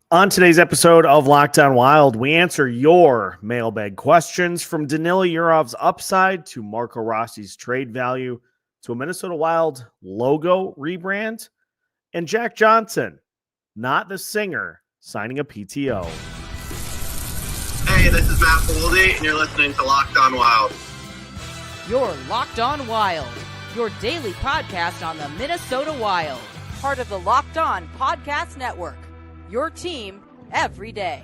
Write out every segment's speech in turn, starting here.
On today's episode of Locked On Wild, we answer your mailbag questions from Danila Yurov's upside to Marco Rossi's trade value to a Minnesota Wild logo rebrand and Jack Johnson, not the singer, signing a PTO. Hey, this is Matt Boldy, and you're listening to Locked On Wild. You're Locked On Wild, your daily podcast on the Minnesota Wild, part of the Locked On Podcast Network. Your team every day.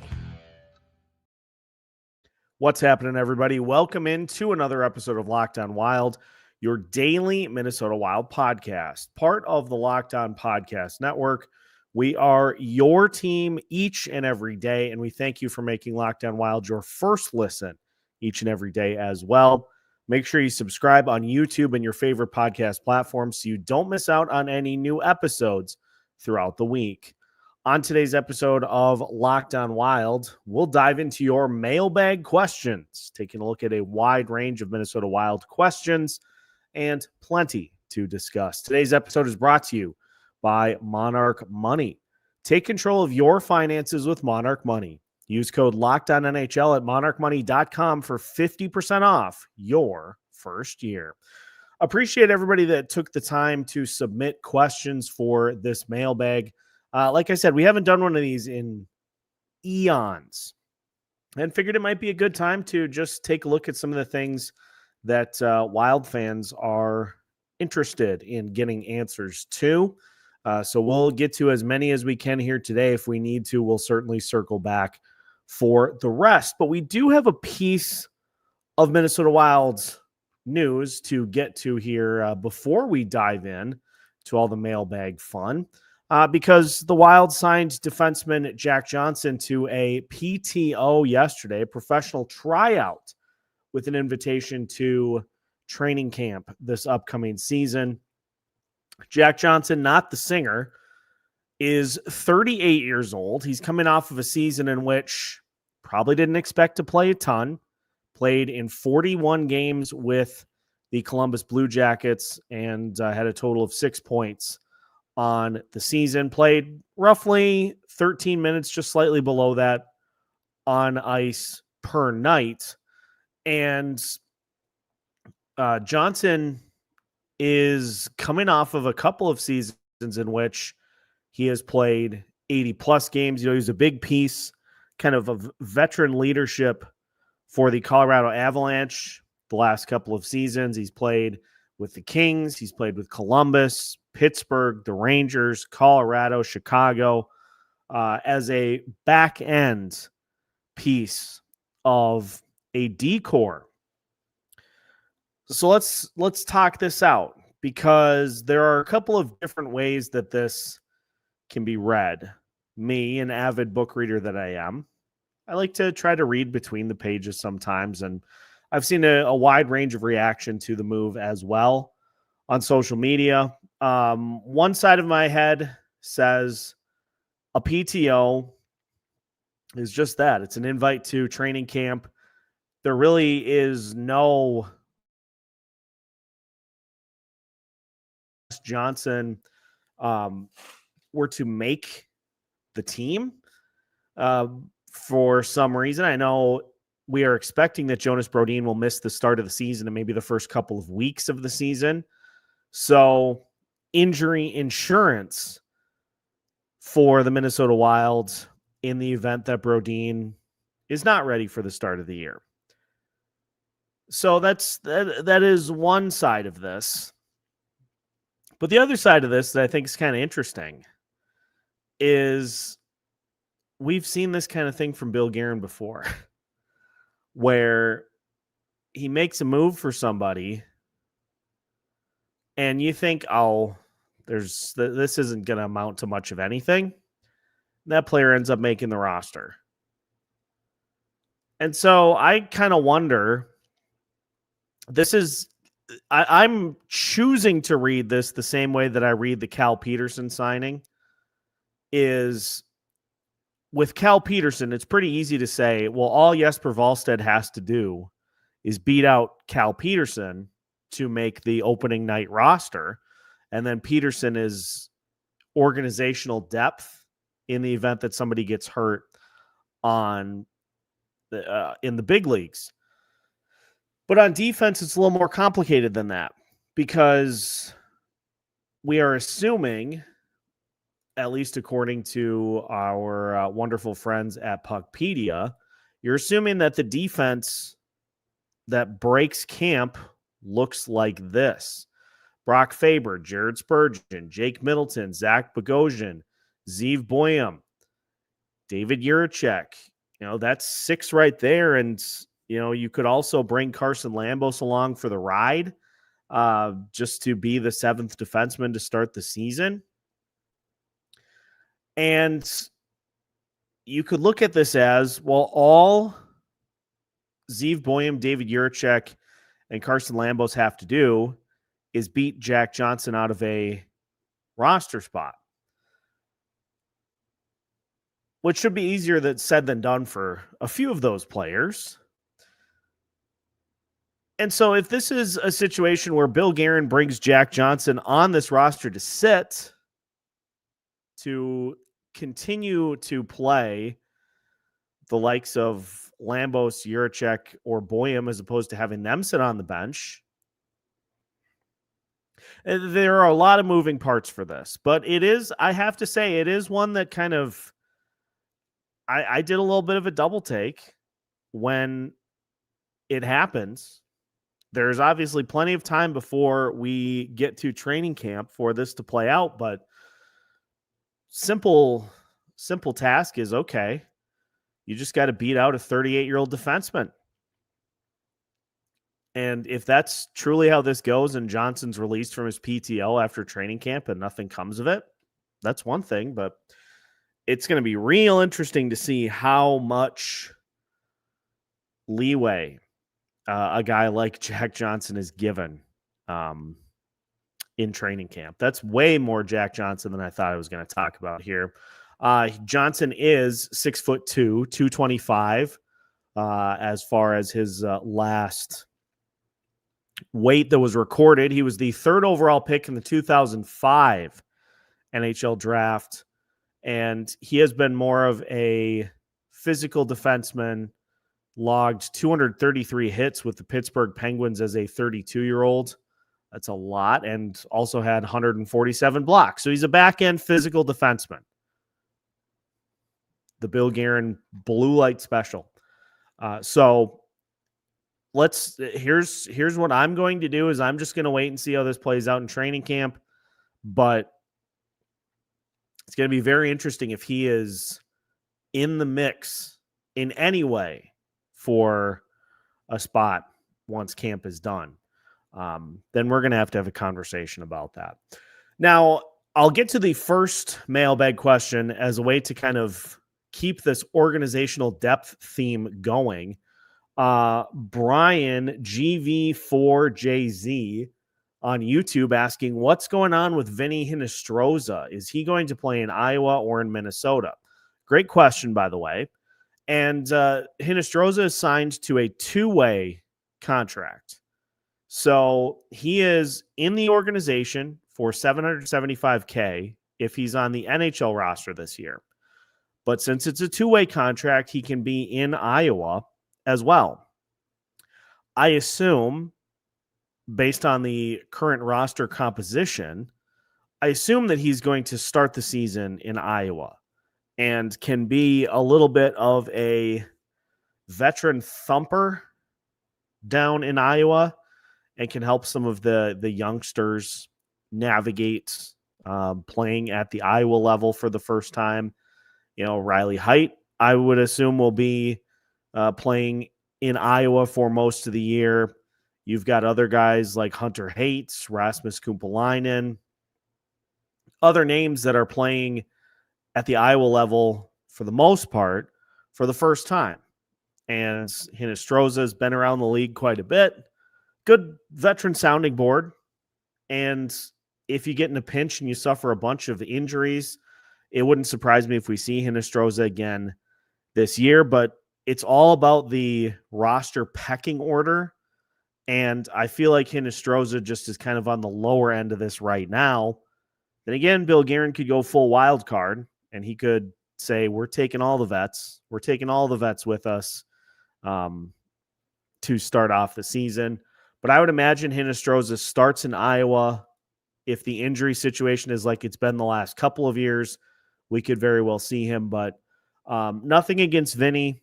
What's happening, everybody? Welcome into another episode of Locked On Wild, your daily Minnesota Wild podcast, part of the Locked On Podcast Network. We are your team each and every day, and we thank you for making Locked On Wild your first listen each and every day as well. Make sure you subscribe on YouTube and your favorite podcast platforms so you don't miss out on any new episodes throughout the week. On today's episode of Locked On Wild, we'll dive into your mailbag questions, taking a look at a wide range of Minnesota Wild questions and plenty to discuss. Today's episode is brought to you by Monarch Money. Take control of your finances with Monarch Money. Use code LOCKEDONNHL at monarchmoney.com for 50% off your first year. Appreciate everybody that took the time to submit questions for this mailbag. Like I said, we haven't done one of these in eons and figured it might be a good time to just take a look at some of the things that Wild fans are interested in getting answers to. So we'll get to as many as we can here today. If we need to, we'll certainly circle back for the rest. But we do have a piece of Minnesota Wild's news to get to here before we dive in to all the mailbag fun. Because the Wild signed defenseman Jack Johnson to a PTO yesterday, a professional tryout with an invitation to training camp this upcoming season. Jack Johnson, not the singer, is 38 years old. He's coming off of a season in which probably didn't expect to play a ton, played in 41 games with the Columbus Blue Jackets and had a total of 6 points on the season, played roughly 13 minutes, just slightly below that on ice per night. And Johnson is coming off of a couple of seasons in which he has played 80 plus games. You know, he's a big piece kind of veteran leadership for the Colorado Avalanche the last couple of seasons. He's played with the Kings. He's played with Columbus, Pittsburgh, the Rangers, Colorado, Chicago, as a back end piece of a decor. So let's talk this out, because there are a couple of different ways that this can be read. Me, an avid book reader that I am, I like to try to read between the pages sometimes, and I've seen a wide range of reaction to the move as well on social media. One side of my head says a PTO is just that. It's an invite to training camp. There really is no Johnson were to make the team for some reason. I know we are expecting that Jonas Brodin will miss the start of the season and maybe the first couple of weeks of the season. So injury insurance for the Minnesota Wild in the event that Brodin is not ready for the start of the year. So that is one side of this. But the other side of this that I think is kind of interesting is we've seen this kind of thing from Bill Guerin before, where he makes a move for somebody and you think, oh, this isn't going to amount to much of anything. That player ends up making the roster. And so I kind of wonder, I'm choosing to read this the same way that I read the Cal Peterson signing, is with Cal Peterson, it's pretty easy to say, well, all Jesper Wallstedt has to do is beat out Cal Peterson to make the opening night roster. And then Peterson is organizational depth in the event that somebody gets hurt on in the big leagues. But on defense, it's a little more complicated than that because we are assuming, at least according to our wonderful friends at Puckpedia, you're assuming that the defense that breaks camp looks like this. Brock Faber, Jared Spurgeon, Jake Middleton, Zach Bogosian, Zeev Boyum, David Juracek. That's 6 right there. And, you could also bring Carson Lambos along for the ride just to be the 7th defenseman to start the season. And you could look at this as, well, all Zeev Boyum, David Juracek, and Carson Lambos have to do is beat Jack Johnson out of a roster spot, which should be easier said than done for a few of those players. And so if this is a situation where Bill Guerin brings Jack Johnson on this roster to sit, to continue to play the likes of Lambos, Juracek, or Boyum, as opposed to having them sit on the bench, there are a lot of moving parts for this. But I have to say, it is one that kind of, I did a little bit of a double take when it happens. There's obviously plenty of time before we get to training camp for this to play out, but simple task is, okay, you just got to beat out a 38-year-old defenseman. And if that's truly how this goes and Johnson's released from his PTO after training camp and nothing comes of it, that's one thing, but it's going to be real interesting to see how much leeway a guy like Jack Johnson is given in training camp. That's way more Jack Johnson than I thought I was going to talk about here. Johnson is 6'2", 225 as far as his last weight that was recorded. He was the 3rd overall pick in the 2005 NHL draft, and he has been more of a physical defenseman. Logged 233 hits with the Pittsburgh Penguins as a 32-year-old. That's a lot. And also had 147 blocks. So he's a back-end physical defenseman. The Bill Guerin blue light special. So here's what I'm going to do is I'm just going to wait and see how this plays out in training camp. But it's going to be very interesting if he is in the mix in any way for a spot once camp is done. Then we're going to have a conversation about that. Now, I'll get to the first mailbag question as a way to kind of keep this organizational depth theme going. Brian GV4JZ on YouTube asking, what's going on with Vinnie Hinostroza? Is he going to play in Iowa or in Minnesota? Great question, by the way. And Hinostroza is signed to a 2-way contract. So he is in the organization for $775K if he's on the NHL roster this year. But since it's a 2-way contract, he can be in Iowa as well. I assume, based on the current roster composition, I assume that he's going to start the season in Iowa and can be a little bit of a veteran thumper down in Iowa and can help some of the youngsters navigate playing at the Iowa level for the first time. Riley Height, I would assume, will be playing in Iowa for most of the year. You've got other guys like Hunter Hates, Rasmus Kumpalainen, other names that are playing at the Iowa level for the most part for the first time. And Hinostroza has been around the league quite a bit. Good veteran sounding board. And if you get in a pinch and you suffer a bunch of injuries, it wouldn't surprise me if we see Hinostroza again this year. But it's all about the roster pecking order. And I feel like Hinostroza just is kind of on the lower end of this right now. Then again, Bill Guerin could go full wild card and he could say, we're taking all the vets. We're taking all the vets with us to start off the season. But I would imagine Hinostroza starts in Iowa. If the injury situation is like it's been the last couple of years, we could very well see him. But nothing against Vinnie.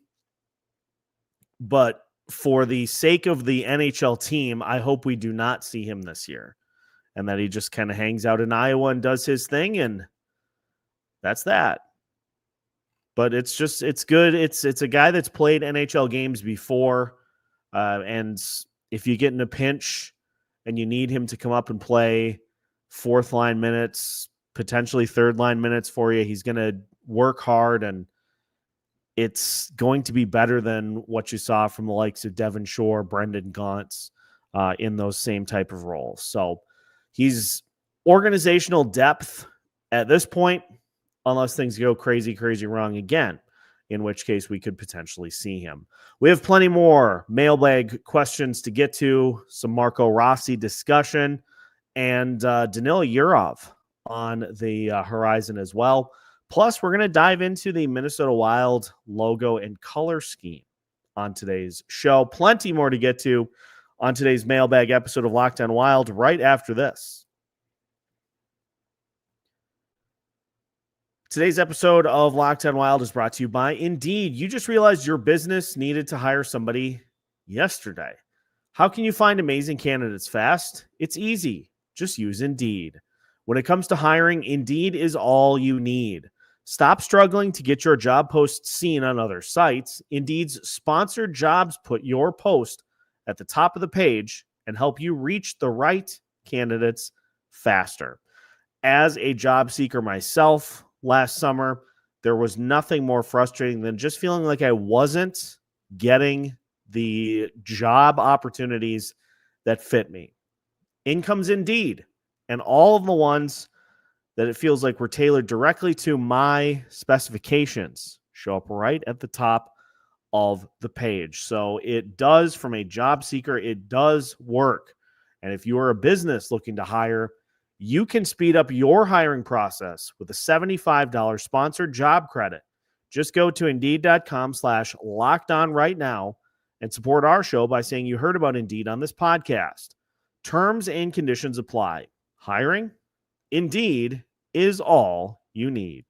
But for the sake of the NHL team, I hope we do not see him this year and that he just kind of hangs out in Iowa and does his thing. And that's that. But it's good. It's a guy that's played NHL games before. And if you get in a pinch and you need him to come up and play fourth line minutes, potentially third line minutes for you, he's going to work hard, and it's going to be better than what you saw from the likes of Devin Shore, Brendan Gaunce in those same type of roles. So he's organizational depth at this point, unless things go crazy wrong again, in which case we could potentially see him. We have plenty more mailbag questions to get to, some Marco Rossi discussion, and Danila Yurov on the horizon as well. Plus, we're going to dive into the Minnesota Wild logo and color scheme on today's show. Plenty more to get to on today's mailbag episode of Locked On Wild right after this. Today's episode of Locked On Wild is brought to you by Indeed. You just realized your business needed to hire somebody yesterday. How can you find amazing candidates fast? It's easy. Just use Indeed. When it comes to hiring, Indeed is all you need. Stop struggling to get your job posts seen on other sites. Indeed's sponsored jobs put your post at the top of the page and help you reach the right candidates faster. As a job seeker myself, last summer, there was nothing more frustrating than just feeling like I wasn't getting the job opportunities that fit me. In comes Indeed, and all of the ones that it feels like were tailored directly to my specifications show up right at the top of the page. So it does, from a job seeker, it does work. And if you are a business looking to hire, you can speed up your hiring process with a $75 sponsored job credit. Just go to Indeed.com/lockedon right now and support our show by saying you heard about Indeed on this podcast. Terms and conditions apply. Hiring? Indeed is all you need.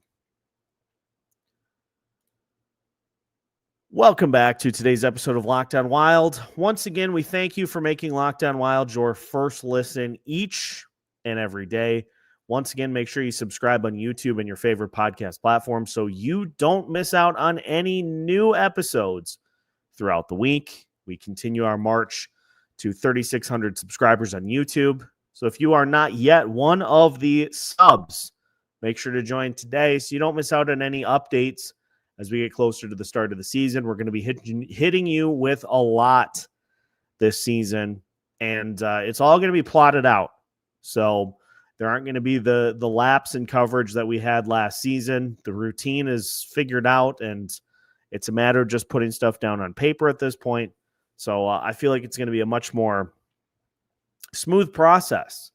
Welcome back to today's episode of Locked On Wild. Once again, we thank you for making Locked On Wild your first listen each and every day. Once again, make sure you subscribe on YouTube and your favorite podcast platform so you don't miss out on any new episodes throughout the week. We continue our march to 3,600 subscribers on YouTube. So if you are not yet one of the subs, make sure to join today so you don't miss out on any updates as we get closer to the start of the season. We're going to be hitting you with a lot this season, and it's all going to be plotted out. So there aren't going to be the lapse in coverage that we had last season. The routine is figured out, and it's a matter of just putting stuff down on paper at this point. So I feel like it's going to be a much more smooth process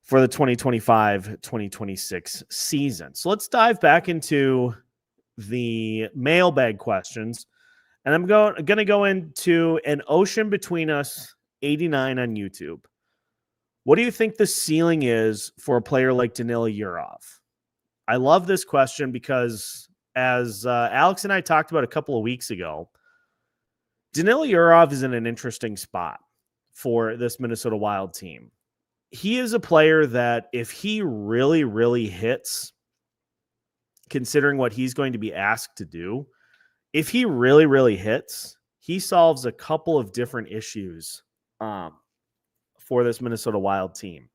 for the 2025-2026 season. So let's dive back into the mailbag questions. And I'm going to go into An Ocean Between Us 89 on YouTube. What do you think the ceiling is for a player like Danila Yurov? I love this question because, as Alex and I talked about a couple of weeks ago, Danila Yurov is in an interesting spot for this Minnesota Wild team. He is a player that if he really, really hits, considering what he's going to be asked to do, if he really, really hits, he solves a couple of different issues for this Minnesota Wild team.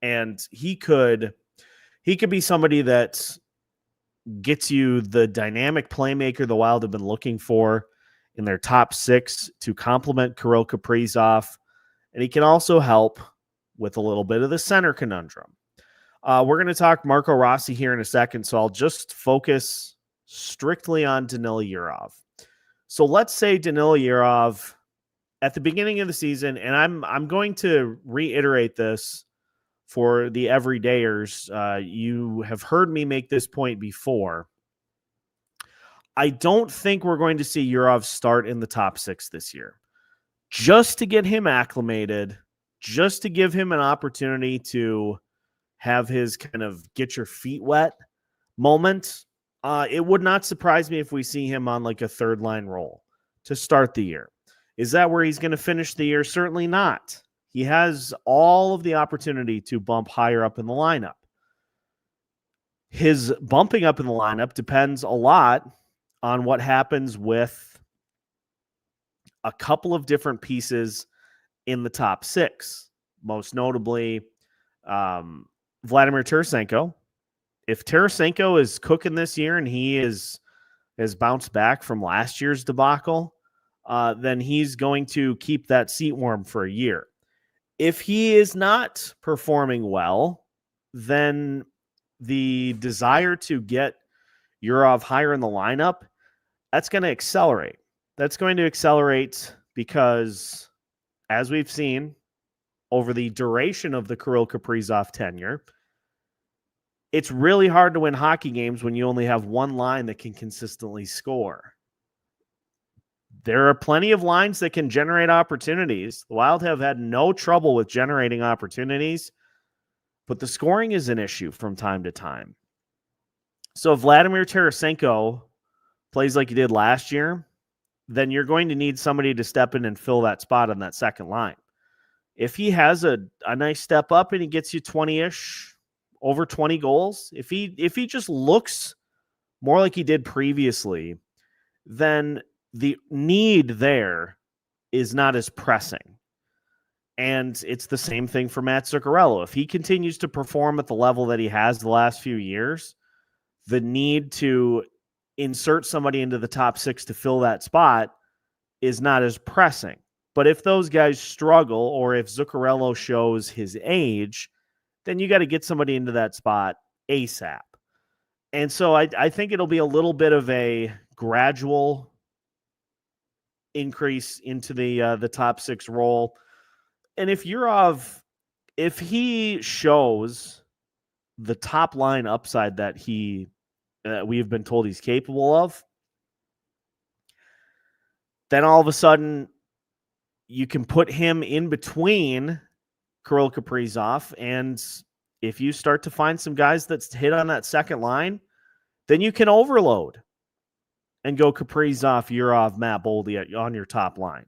And he could be somebody that gets you the dynamic playmaker the Wild have been looking for in their top six to complement Kirill Kaprizov. And he can also help with a little bit of the center conundrum. We're going to talk Marco Rossi here in a second, so I'll just focus strictly on Danila Yurov. So let's say Danila Yurov at the beginning of the season, and I'm going to reiterate this for the everydayers, you have heard me make this point before. I don't think we're going to see Yurov start in the top 6 this year. Just to get him acclimated, just to give him an opportunity to have his kind of get your feet wet moment. It would not surprise me if we see him on like a third line role to start the year. Is that where he's going to finish the year? Certainly not. He has all of the opportunity to bump higher up in the lineup. His bumping up in the lineup depends a lot on what happens with a couple of different pieces in the top 6, most notably Vladimir Tarasenko. If Tarasenko is cooking this year and he has bounced back from last year's debacle, then he's going to keep that seat warm for a year. If he is not performing well, then the desire to get Yurov higher in the lineup, that's going to accelerate. That's going to accelerate because, as we've seen over the duration of the Kirill Kaprizov tenure, it's really hard to win hockey games when you only have one line that can consistently score. There are plenty of lines that can generate opportunities. The Wild have had no trouble with generating opportunities, but the scoring is an issue from time to time. So if Vladimir Tarasenko plays like he did last year, then you're going to need somebody to step in and fill that spot on that second line. If he has a nice step up and he gets you 20-ish, over 20 goals, if he just looks more like he did previously, then the need there is not as pressing. And it's the same thing for Matt Zuccarello. If he continues to perform at the level that he has the last few years, the need to insert somebody into the top 6 to fill that spot is not as pressing. But if those guys struggle, or if Zuccarello shows his age, then you got to get somebody into that spot ASAP. And so I think it'll be a little bit of a gradual increase into the top 6 role. And if Yurov, if he shows the top line upside that we have been told he's capable of, then all of a sudden you can put him in between Kirill Kaprizov, and if you start to find some guys that hit on that second line, then you can overload and go Kaprizov, Yurov, Matt Boldy on your top line.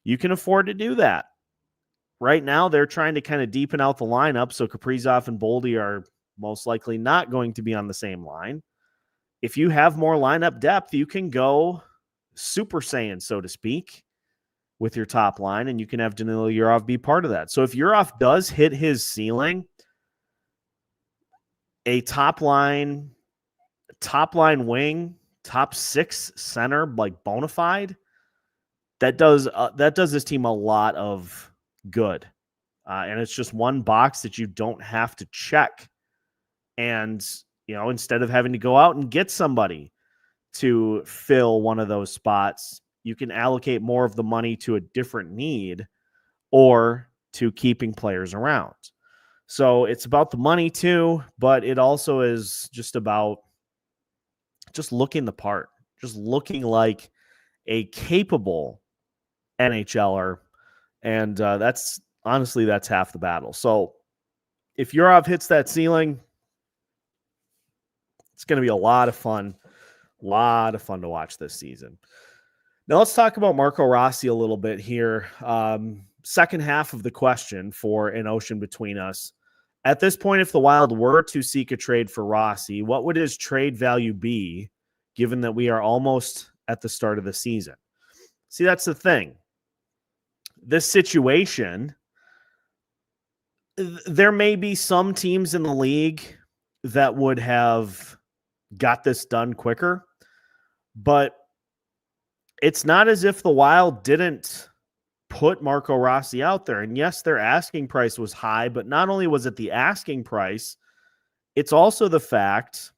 You can afford to do that. Right now, they're trying to kind of deepen out the lineup, so Kaprizov and Boldy are most likely not going to be on the same line. If you have more lineup depth, you can go Super Saiyan, so to speak, with your top line, and you can have Danila Yurov be part of that. So if Yurov does hit his ceiling, a top line wing, top 6 center, like bona fide, that does this team a lot of good. And it's just one box that you don't have to check. And, instead of having to go out and get somebody to fill one of those spots, you can allocate more of the money to a different need or to keeping players around. So it's about the money too, but it also is just about just looking the part, just looking like a capable NHLer. And that's half the battle. So if Yurov hits that ceiling, it's going to be a lot of fun to watch this season. Now let's talk about Marco Rossi a little bit here. Second half of the question for An Ocean Between Us. At this point, if the Wild were to seek a trade for Rossi, what would his trade value be, given that we are almost at the start of the season? See, that's the thing. This situation, there may be some teams in the league that would have got this done quicker, but it's not as if the Wild didn't put Marco Rossi out there. And yes, their asking price was high, but not only was it the asking price, it's also the fact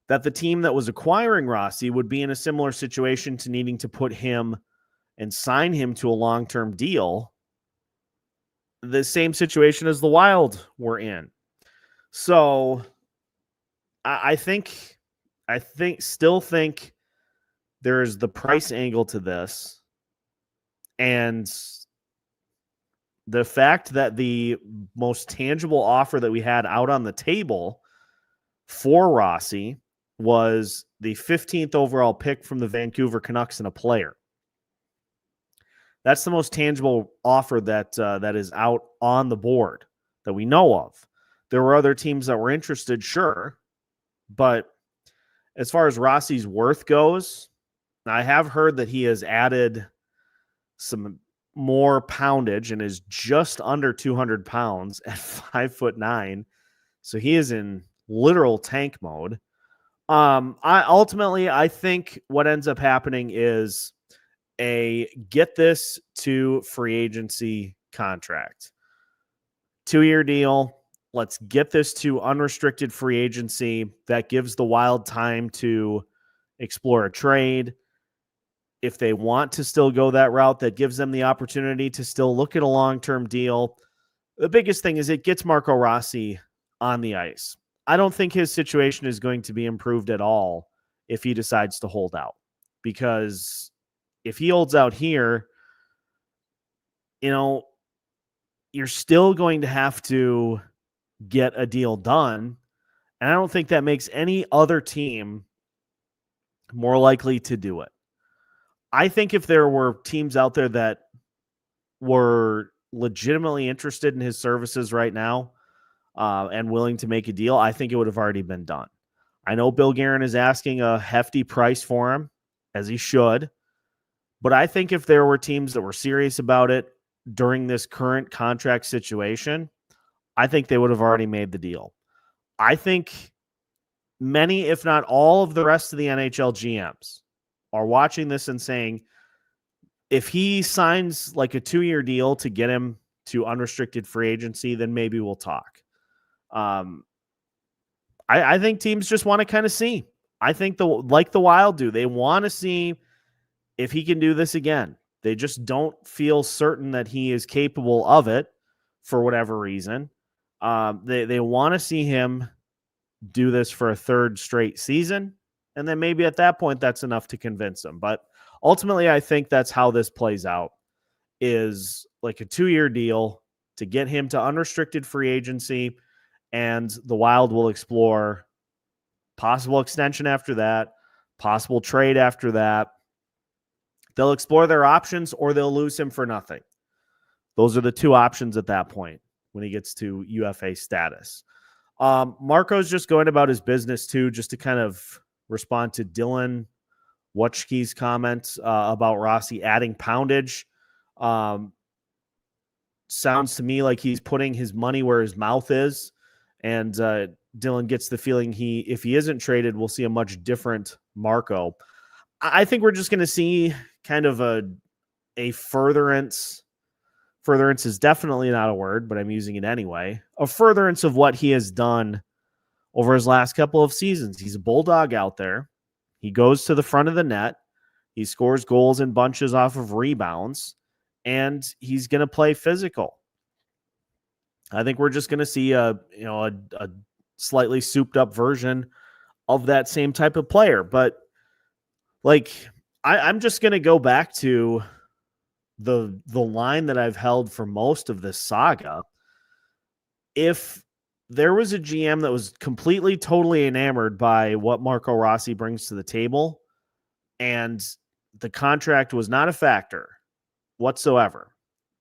that the team that was acquiring Rossi would be in a similar situation to needing to put him and sign him to a long-term deal the same situation as the Wild were in. So I still think there's the price angle to this. And the fact that the most tangible offer that we had out on the table for Rossi was the 15th overall pick from the Vancouver Canucks and a player. That's the most tangible offer that is out on the board that we know of. There were other teams that were interested, sure. But as far as Rossi's worth goes, I have heard that he has added some more poundage and is just under 200 pounds at 5'9". So he is in literal tank mode. I think what ends up happening is a get this to free agency contract. 2-year deal. Let's get this to unrestricted free agency. That gives the Wild time to explore a trade. If they want to still go that route, that gives them the opportunity to still look at a long-term deal. The biggest thing is it gets Marco Rossi on the ice. I don't think his situation is going to be improved at all if he decides to hold out. Because if he holds out here, you're still going to have to get a deal done. And I don't think that makes any other team more likely to do it. I think if there were teams out there that were legitimately interested in his services right now and willing to make a deal, I think it would have already been done. I know Bill Guerin is asking a hefty price for him, as he should. But I think if there were teams that were serious about it during this current contract situation, I think they would have already made the deal. I think many, if not all, of the rest of the NHL GMs are watching this and saying, if he signs like a 2-year deal to get him to unrestricted free agency, then maybe we'll talk. I think teams just want to kind of see. I think like the Wild do, they want to see if he can do this again. They just don't feel certain that he is capable of it for whatever reason. They want to see him do this for a third straight season. And then maybe at that point, that's enough to convince them. But ultimately, I think that's how this plays out, is like a 2-year deal to get him to unrestricted free agency. And the Wild will explore possible extension after that, possible trade after that. They'll explore their options, or they'll lose him for nothing. Those are the two options at that point when he gets to UFA status. Marco's just going about his business too, just to kind of respond to Dylan Wutschke's comments about Rossi adding poundage. Sounds to me like he's putting his money where his mouth is. And Dylan gets the feeling if he isn't traded, we'll see a much different Marco. I think we're just going to see kind of a furtherance. Furtherance is definitely not a word, but I'm using it anyway. A furtherance of what he has done over his last couple of seasons. He's a bulldog out there. He goes to the front of the net. He scores goals in bunches off of rebounds, and he's going to play physical. I think we're just going to see a slightly souped up version of that same type of player. But I'm just going to go back to the line that I've held for most of this saga. If there was a GM that was completely, totally enamored by what Marco Rossi brings to the table, and the contract was not a factor whatsoever,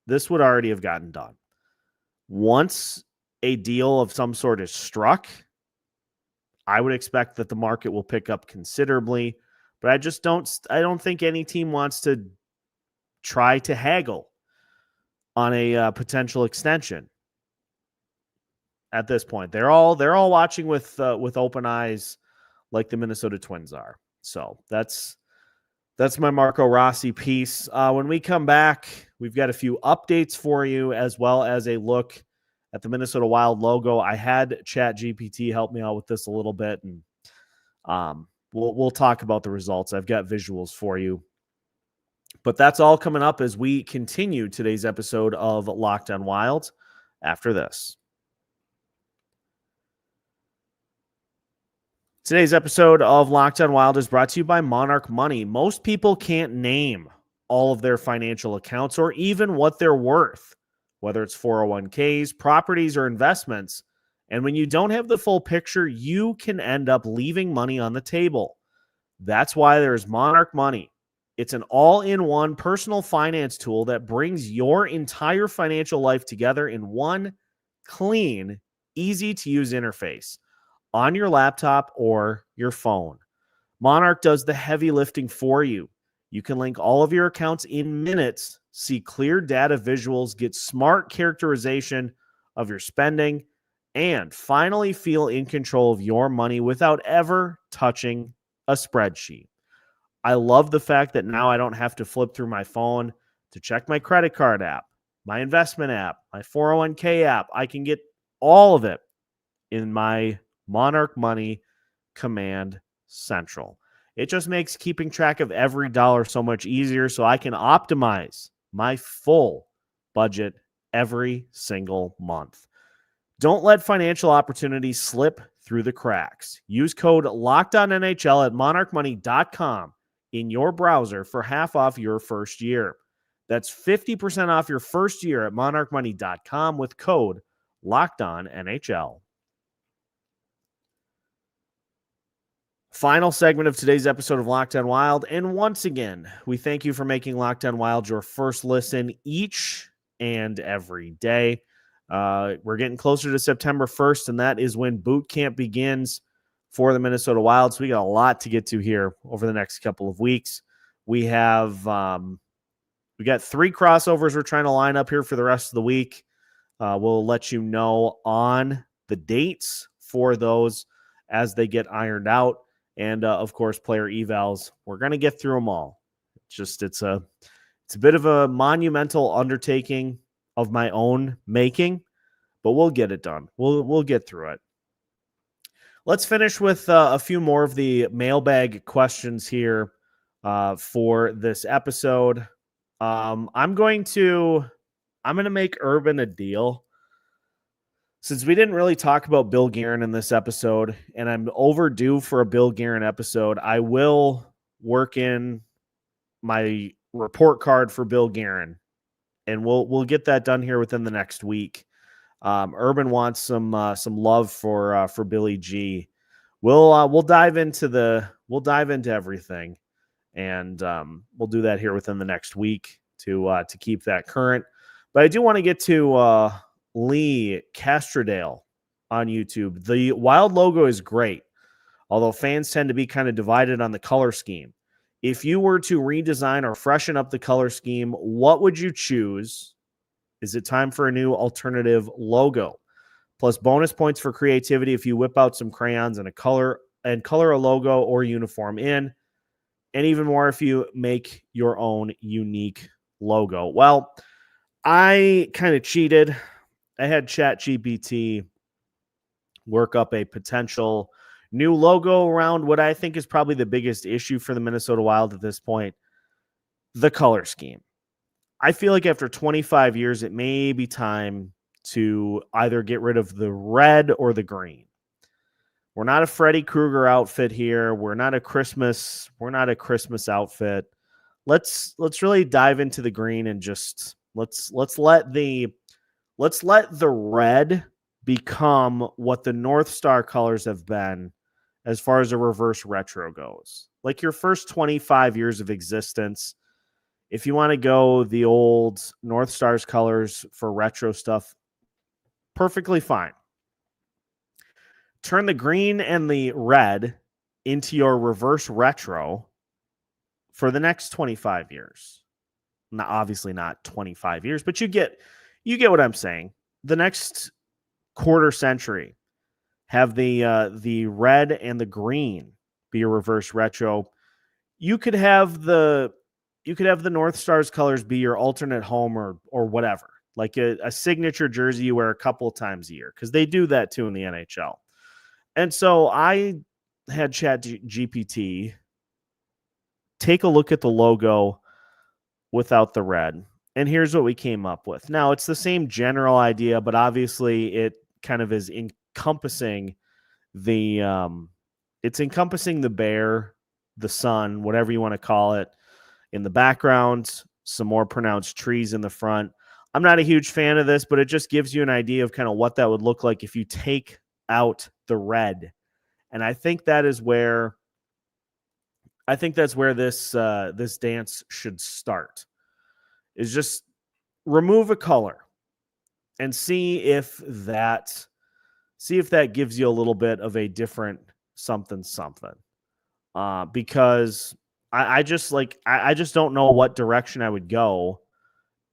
this would already have gotten done. Once a deal of some sort is struck, I would expect that the market will pick up considerably, but I don't think any team wants to try to haggle on a potential extension at this point. They're all watching with open eyes, like the Minnesota Twins are. So that's my Marco Rossi piece. When we come back, we've got a few updates for you, as well as a look at the Minnesota Wild logo. I had ChatGPT help me out with this a little bit, and we'll talk about the results. I've got visuals for you But that's all coming up as we continue today's episode of Locked on Wild after this. Today's episode of Locked on Wild is brought to you by Monarch Money. Most people can't name all of their financial accounts or even what they're worth, whether it's 401ks, properties, or investments. And when you don't have the full picture, you can end up leaving money on the table. That's why there's Monarch Money. It's an all-in-one personal finance tool that brings your entire financial life together in one clean, easy-to-use interface on your laptop or your phone. Monarch does the heavy lifting for you. You can link all of your accounts in minutes, see clear data visuals, get smart characterization of your spending, and finally feel in control of your money without ever touching a spreadsheet. I love the fact that now I don't have to flip through my phone to check my credit card app, my investment app, my 401k app. I can get all of it in my Monarch Money Command Central. It just makes keeping track of every dollar so much easier, so I can optimize my full budget every single month. Don't let financial opportunities slip through the cracks. Use code LOCKEDONNHL at monarchmoney.com in your browser for half off your first year. That's 50% off your first year at monarchmoney.com with code LOCKEDONNHL. Final segment of today's episode of Locked on Wild. And once again, we thank you for making Locked on Wild your first listen each and every day. We're getting closer to September 1st, and that is when boot camp begins for the Minnesota Wild. So we got a lot to get to here over the next couple of weeks. We got 3 crossovers we're trying to line up here for the rest of the week. We'll let you know on the dates for those as they get ironed out. And of course, player evals. We're going to get through them all. It's a bit of a monumental undertaking of my own making, but we'll get it done. We'll get through it. Let's finish with a few more of the mailbag questions here for this episode. I'm going to make Urban a deal. Since we didn't really talk about Bill Guerin in this episode, and I'm overdue for a Bill Guerin episode, I will work in my report card for Bill Guerin, and we'll get that done here within the next week. Urban wants some love for Billy G. We'll dive into everything, and we'll do that here within the next week to keep that current. But I do want to get to Lee Castrodale on YouTube. The Wild logo is great, although fans tend to be kind of divided on the color scheme. If you were to redesign or freshen up the color scheme, what would you choose? Is it time for a new alternative logo? Plus bonus points for creativity if you whip out some crayons and color a logo or uniform in, and even more if you make your own unique logo. Well, I kind of cheated. I had ChatGPT work up a potential new logo around what I think is probably the biggest issue for the Minnesota Wild at this point, the color scheme. I feel like after 25 years, it may be time to either get rid of the red or the green. We're not a Freddy Krueger outfit here. We're not a Christmas outfit. Let's really dive into the green and just let's let the red become what the North Star colors have been as far as a reverse retro goes. Like your first 25 years of existence, if you want to go the old North Stars colors for retro stuff, perfectly fine. Turn the green and the red into your reverse retro for the next 25 years. Now, obviously not 25 years, but you get what I'm saying. The next quarter century, have the red and the green be a reverse retro. You could have the North Stars colors be your alternate home or whatever, like a signature jersey you wear a couple of times a year, because they do that too in the NHL. And so I had ChatGPT take a look at the logo without the red. And here's what we came up with. Now, it's the same general idea, but obviously it kind of is encompassing the bear, the sun, whatever you want to call it, in the background, some more pronounced trees in the front. I'm not a huge fan of this, but it just gives you an idea of kind of what that would look like if you take out the red. And I think that's where this this dance should start. Is just remove a color and see if that gives you a little bit of a different something. Because I just don't know what direction I would go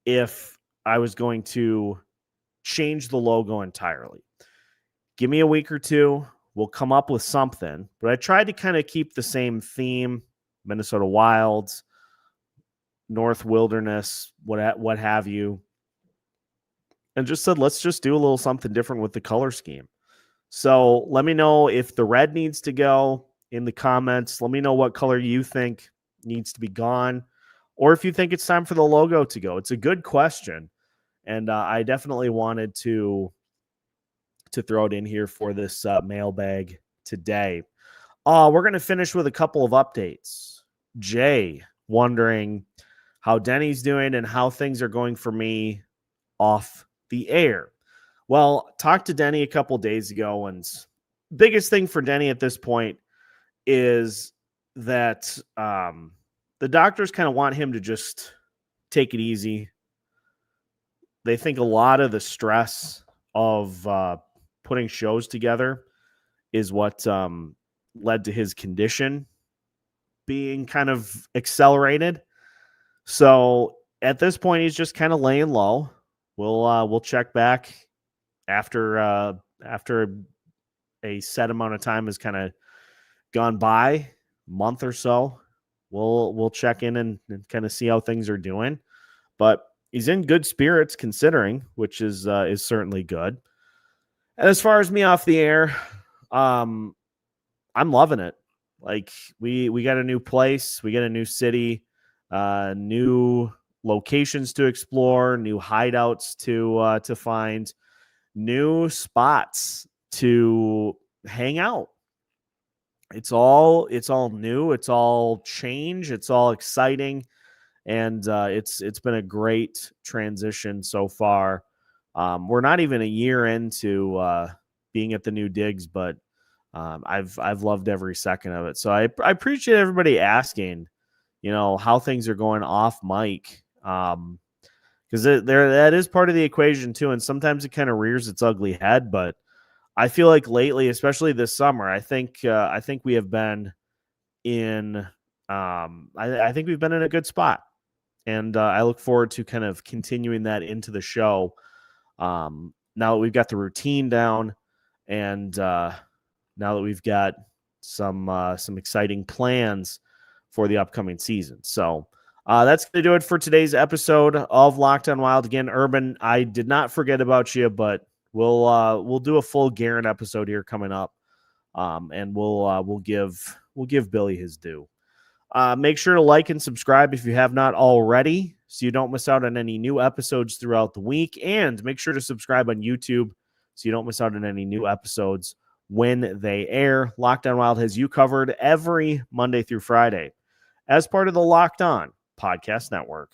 if I was going to change the logo entirely. Give me a week or two. We'll come up with something. But I tried to kind of keep the same theme, Minnesota Wilds, North Wilderness, what have you. And just said, let's just do a little something different with the color scheme. So let me know if the red needs to go in the comments. Let me know what color you think needs to be gone, or if you think it's time for the logo to go. It's a good question. And I definitely wanted to throw it in here for this mailbag today. We're going to finish with a couple of updates. Jay wondering how Denny's doing and how things are going for me off the air. Well, talked to Denny a couple days ago, and biggest thing for Denny at this point is that the doctors kind of want him to just take it easy. They think a lot of the stress of putting shows together is what led to his condition being kind of accelerated. So at this point, he's just kind of laying low. We'll check back after a set amount of time has kind of gone by, a month or so. We'll check in and kind of see how things are doing. But he's in good spirits considering, which is certainly good. And as far as me off the air, I'm loving it. Like we got a new place, we got a new city, new locations to explore, new hideouts to find, new spots to hang out. It's all new, it's all change, it's all exciting, and it's been a great transition so far. We're not even a year into being at the new digs, but I've loved every second of it. So I appreciate everybody asking, how things are going off mic, because that is part of the equation too, and sometimes it kind of rears its ugly head. But I feel like lately, especially this summer, I think we have been in I think we've been in a good spot, and I look forward to kind of continuing that into the show. Now that we've got the routine down, and now that we've got some exciting plans for the upcoming season. So that's going to do it for today's episode of Locked On Wild. Again, Urban, I did not forget about you, but we'll do a full Guerin episode here coming up, and we'll give Billy his due. Make sure to like and subscribe if you have not already, so you don't miss out on any new episodes throughout the week. And make sure to subscribe on YouTube so you don't miss out on any new episodes when they air. Locked On Wild has you covered every Monday through Friday as part of the Locked On Podcast Network.